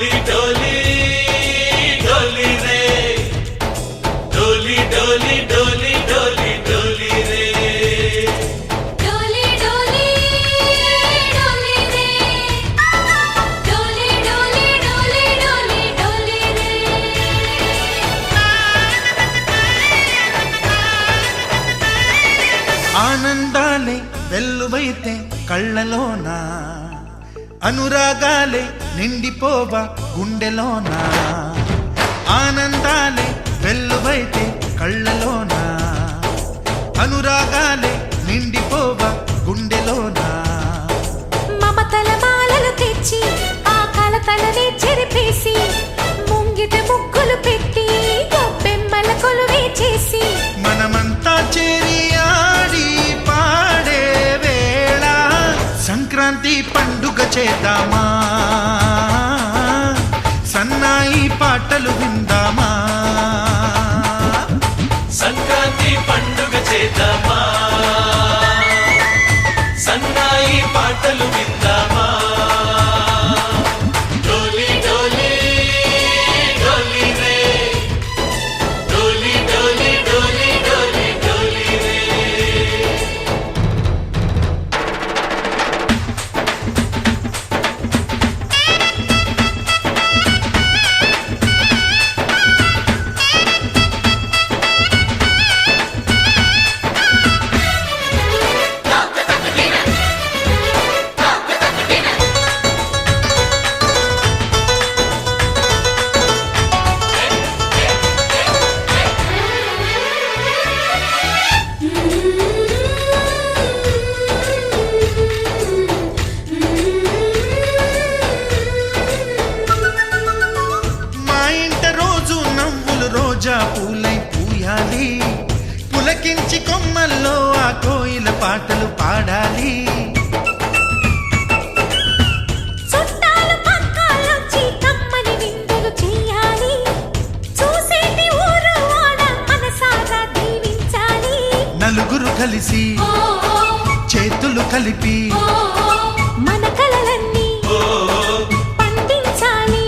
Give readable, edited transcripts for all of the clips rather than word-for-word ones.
डोली डोली डोली रे डोली डोली डोली डोली डोली रे डोली डोली डोली रे डोली डोली डोली डोली डोली रे ఆనందాలే వెల్లువైతే కళ్ళలోనా అనురాగాలే నిండిపోవా గుండెలోనా ఆనందాలే వెల్లువైతే కళ్ళలోనా అనురాగాలే నిండిపోవా గుండెలోనా మమతల మాలలు తెచ్చి ఆ కలతలనే చెరిపేసి ముంగిట ముగ్గులు పెట్టి గొప్పెమ్మల కొలువే చేసి మనమంతా చేరి ఆడి పాడే వేళ సంక్రాంతి పండుగ చేద్దామా సన్నాయి పాటలు విందామా సంక్రాంతి పండుగ చేద్దామా సన్నాయి పాటలు విందామా డోలి డోలి డోలి రే డోలి డోలి డోలి డోలి డోలి రే మా ఇంట రోజు నవ్వులు రోజా పూలై పూయాలి పులకించి కొమ్మల్లో ఆ కోయిల పాటలు పాడాలి చుట్టాలు పక్కాలొచ్చి కమ్మని విందులు చెయ్యాలి చూసేటి ఊరు వాడ మనసారా దీవించాలి నలుగురు కలిసి చేతులు కలిపి మన కలలన్నీ పండించాలి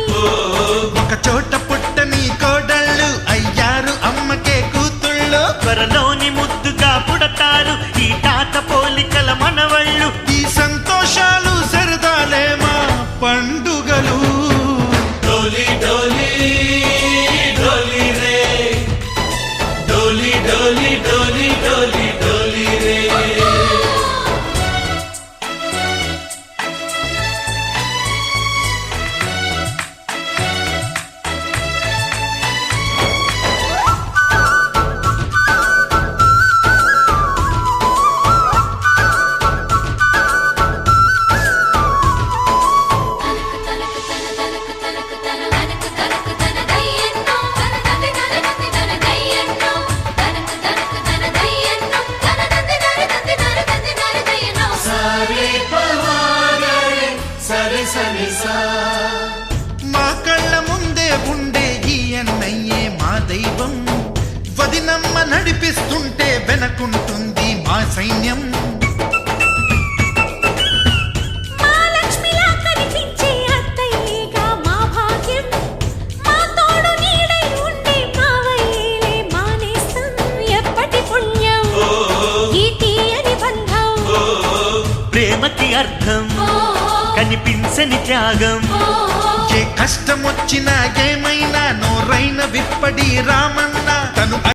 ఒక చోట పుట్టని కోడళ్ళు అయ్యారు అమ్మకే కూతుళ్ళు త్వరలోని ముద్దుగా పుడతారు ఈ తాత పోలికల మనవళ్ళు ఈ సంతోషాలు సరదాలే మా పండుగలు डोली डोली डोली रे डोली डोली डोली डोली डोली रे सारे पवारे सरे सरे सा మా కళ్ళ ముందే ఉండే ఈ అన్నయ్యే మా దైవం వదినమ్మ నడిపిస్తుంటే వెనకుంటుంది మా సైన్యం మా లక్ష్మిలా కనిపించే అత్తయ్యేగా మా భాగ్యం మా తోడు నీడై ఉండే మావయ్యేలే మానేస్తం ఎప్పటి పుణ్యం ఈ తీయని బంధం ప్రేమకి అర్థం కనిపించని త్యాగం ఏ కష్టం వచ్చినా ఏమైనా నోరైన విప్పడి రామన్న తను